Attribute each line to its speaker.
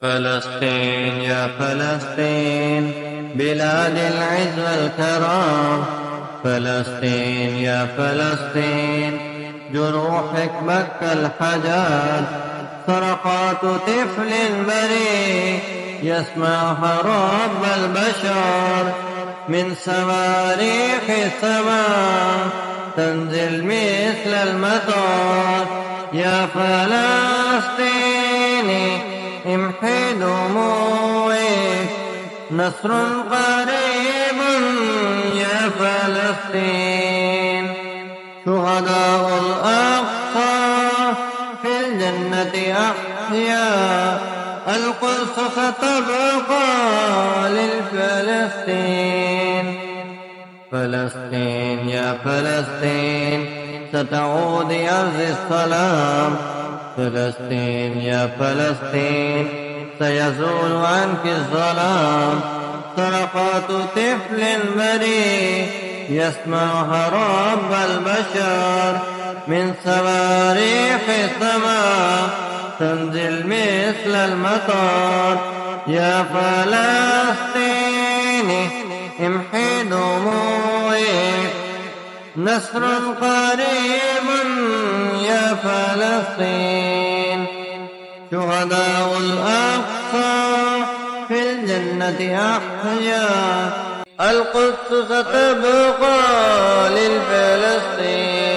Speaker 1: فلسطين يا فلسطين بلاد العز والكرام، فلسطين يا فلسطين جروحك بكى الحجاج، صرخات طفل بريء يسمعها رب البشر، من صواريخ السماء تنزل مثل المطر. يا فلسطيني امحي دموعك، نصر قريب يا فلسطين. شهداء الأقصى في الجنة أحياء، القدس ستبقى للفلسطين. فلسطين يا فلسطين ستعود أرض السلام، فلسطين يا فلسطين سيزول عنك الظلام. صرخات طفل بريء يسمعها رب البشر، من صواريخ السماء تنزل مثل المطر. يا فلسطيني امحي دموعك، نصر قريب يا فلسطين. شهداء الأقصى في الجنة أحياء، القدس ستبقى للفلسطين.